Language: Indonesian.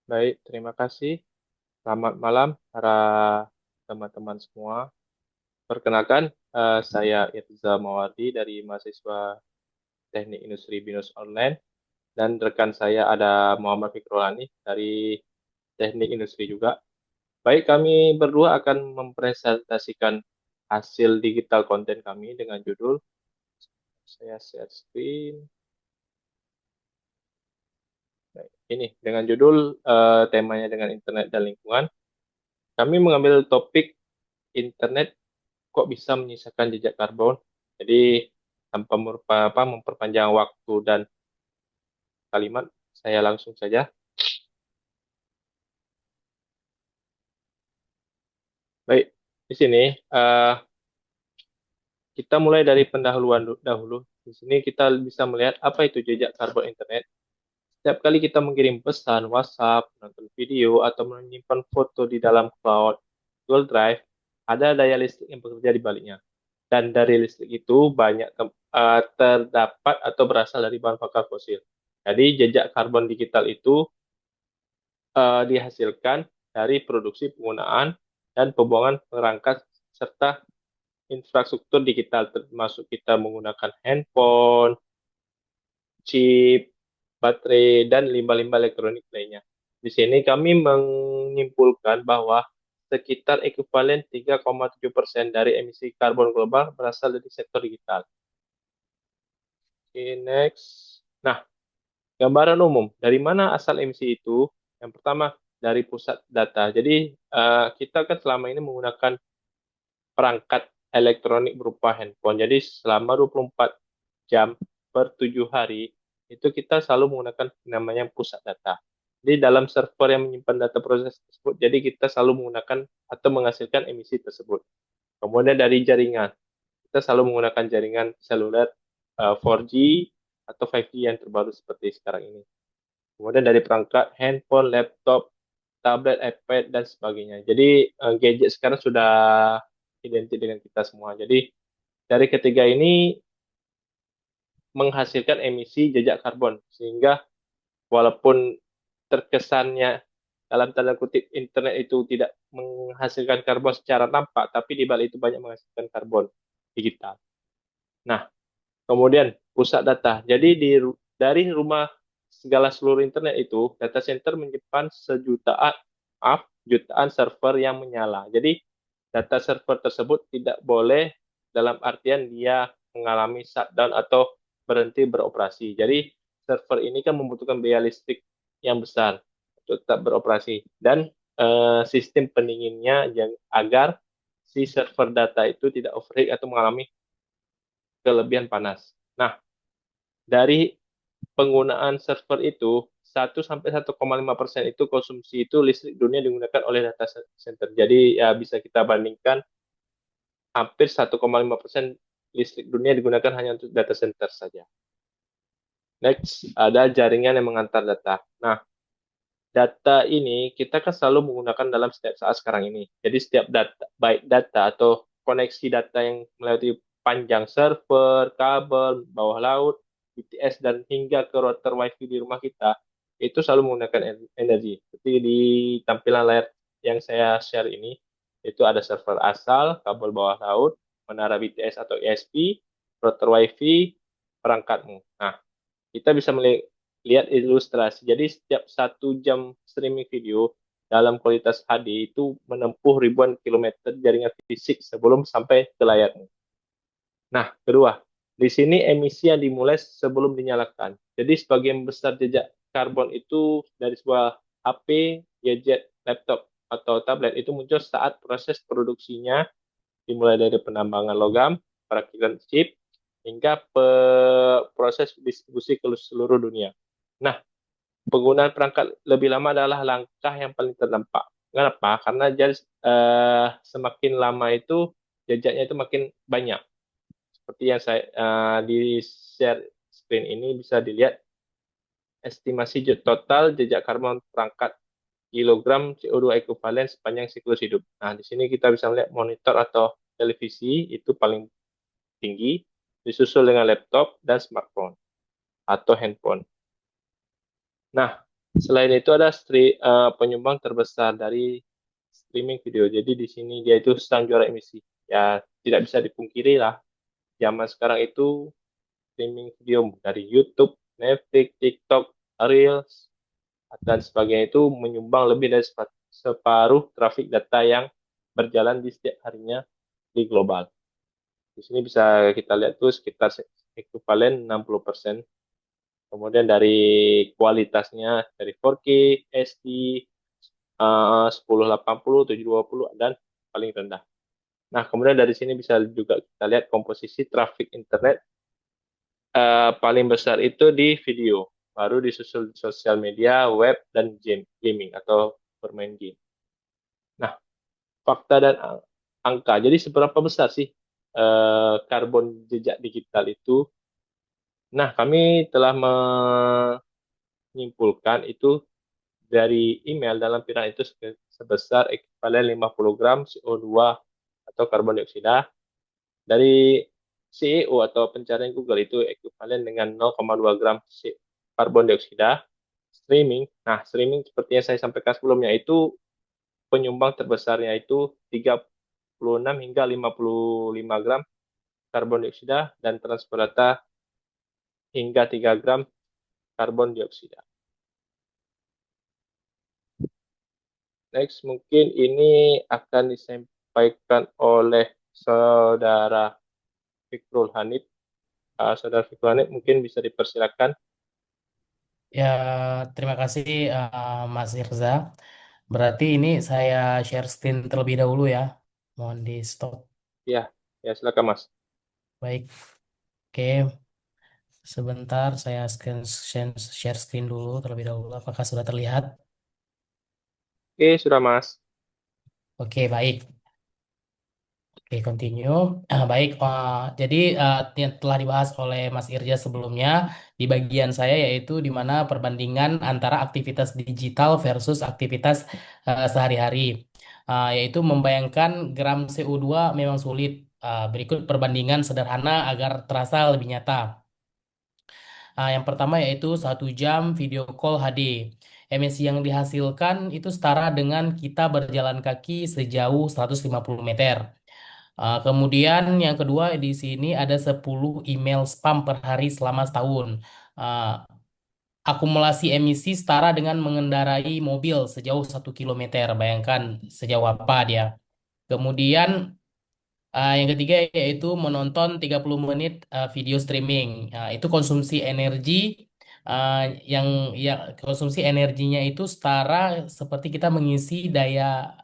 Baik, terima kasih. Selamat malam para teman-teman semua. Perkenalkan, saya Irza Mawardi dari mahasiswa Teknik Industri Binus Online dan rekan saya ada Muhammad Fikrulani dari Teknik Industri juga. Baik, kami berdua akan mempresentasikan hasil digital konten kami dengan judul, saya share screen. Baik, ini dengan judul temanya dengan internet dan lingkungan. Kami mengambil topik internet kok bisa menyisakan jejak karbon. Jadi tanpa memperpanjang waktu dan kalimat, saya langsung saja. Baik, di sini eh, kita mulai dari pendahuluan dahulu. Di sini kita bisa melihat apa itu jejak karbon internet. Setiap kali kita mengirim pesan, WhatsApp, menonton video, atau menyimpan foto di dalam cloud, Google Drive, ada daya listrik yang bekerja di baliknya. Dan dari listrik itu banyak terdapat atau berasal dari bahan bakar fosil. Jadi jejak karbon digital itu dihasilkan dari produksi, penggunaan, dan pembuangan perangkat serta infrastruktur digital, termasuk kita menggunakan handphone, chip, baterai, dan limbah-limbah elektronik lainnya. Di sini kami menyimpulkan bahwa sekitar ekuivalen 3,7% dari emisi karbon global berasal dari sektor digital. Oke, next. Nah, gambaran umum, dari mana asal emisi itu? Yang pertama, dari pusat data. Jadi, kita kan selama ini menggunakan perangkat elektronik berupa handphone. Jadi, selama 24 jam per 7 hari, itu kita selalu menggunakan namanya pusat data. Jadi, dalam server yang menyimpan data proses tersebut, jadi kita selalu menggunakan atau menghasilkan emisi tersebut. Kemudian dari jaringan, kita selalu menggunakan jaringan seluler 4G atau 5G yang terbaru seperti sekarang ini. Kemudian dari perangkat handphone, laptop, tablet, iPad, dan sebagainya. Jadi gadget sekarang sudah identik dengan kita semua. Jadi dari ketiga ini menghasilkan emisi jejak karbon. Sehingga walaupun terkesannya dalam tanda kutip internet itu tidak menghasilkan karbon secara tampak, tapi di balik itu banyak menghasilkan karbon digital. Nah, kemudian pusat data. Jadi dari rumah segala seluruh internet itu, data center menyimpan jutaan server yang menyala. Jadi data server tersebut tidak boleh dalam artian dia mengalami shutdown atau berhenti beroperasi. Jadi server ini kan membutuhkan biaya listrik yang besar untuk tetap beroperasi dan sistem pendinginnya agar si server data itu tidak overheat atau mengalami kelebihan panas. Nah, dari penggunaan server itu 1 sampai 1,5% itu konsumsi itu listrik dunia digunakan oleh data center. Jadi ya bisa kita bandingkan hampir 1,5% listrik dunia digunakan hanya untuk data center saja. Next, ada jaringan yang mengantar data. Nah, data ini kita kan selalu menggunakan dalam setiap saat sekarang ini. Jadi setiap data, baik data atau koneksi data yang melewati panjang server, kabel, bawah laut, BTS, dan hingga ke router WiFi di rumah kita, itu selalu menggunakan energi. Seperti di tampilan layar yang saya share ini, itu ada server asal, kabel bawah laut, menara BTS atau ESP, router WiFi, perangkatmu. Nah, kita bisa melihat ilustrasi. Jadi setiap 1 jam streaming video dalam kualitas HD itu menempuh ribuan kilometer jaringan fisik sebelum sampai ke layarnya. Nah, kedua, di sini emisi yang dimulai sebelum dinyalakan. Jadi sebagian besar jejak karbon itu dari sebuah HP, gadget, laptop, atau tablet itu muncul saat proses produksinya dimulai dari penambangan logam, perakitan chip, hingga proses distribusi ke seluruh dunia. Nah, penggunaan perangkat lebih lama adalah langkah yang paling terdampak. Kenapa? Karena semakin lama itu jejaknya itu makin banyak. Seperti yang saya di share screen ini bisa dilihat estimasi total jejak karbon perangkat kilogram CO2 ekuivalen sepanjang siklus hidup. Nah, di sini kita bisa melihat monitor atau televisi itu paling tinggi, disusul dengan laptop dan smartphone atau handphone. Nah, Selain itu ada penyumbang terbesar dari streaming video. Jadi di sini dia itu sang juara emisi. Ya tidak bisa dipungkiri lah. Zaman sekarang itu streaming video dari YouTube, Netflix, TikTok, Reels, dan sebagainya itu menyumbang lebih dari separuh trafik data yang berjalan di setiap harinya di global. Di sini bisa kita lihat tuh sekitar ekuivalen 60%. Kemudian dari kualitasnya dari 4K, SD, 1080, 720, dan paling rendah. Nah, kemudian dari sini bisa juga kita lihat komposisi traffic internet paling besar itu di video, baru disusul sosial media, web, dan gaming atau bermain game. Nah, fakta dan angka. Jadi seberapa besar sih karbon jejak digital itu? Nah, kami telah menyimpulkan itu dari email dalam piranha itu sebesar ekuivalen 50 gram CO2 atau karbon dioksida. Dari CEO atau pencarian Google itu ekuivalen dengan 0,2 gram karbon dioksida. Streaming seperti yang saya sampaikan sebelumnya itu penyumbang terbesarnya itu 36 hingga 55 gram karbon dioksida dan transport data hingga 3 gram karbon dioksida. Next, mungkin ini akan disampaikan oleh Saudara Fikrul Hanif. Saudara Fikrul Hanif mungkin bisa dipersilakan. Ya, terima kasih Mas Irza. Berarti ini saya share screen terlebih dahulu ya. Mohon di stop. Ya, ya silakan Mas. Baik, oke. Sebentar saya share screen dulu terlebih dahulu. Apakah sudah terlihat? Oke, sudah Mas. Oke, baik. Oke, continue. Baik, jadi yang telah dibahas oleh Mas Irja sebelumnya di bagian saya yaitu di mana perbandingan antara aktivitas digital versus aktivitas sehari-hari. Yaitu membayangkan gram CO2 memang sulit. Berikut perbandingan sederhana agar terasa lebih nyata. Yang pertama yaitu 1 jam video call HD. Emisi yang dihasilkan itu setara dengan kita berjalan kaki sejauh 150 meter. Kemudian yang kedua di sini ada 10 email spam per hari selama setahun. Uh, Akumulasi emisi setara dengan mengendarai mobil sejauh 1 kilometer. Bayangkan sejauh apa dia. Kemudian yang ketiga yaitu menonton 30 menit video streaming. Itu konsumsi energi uh, yang ya konsumsi energinya itu setara seperti kita mengisi daya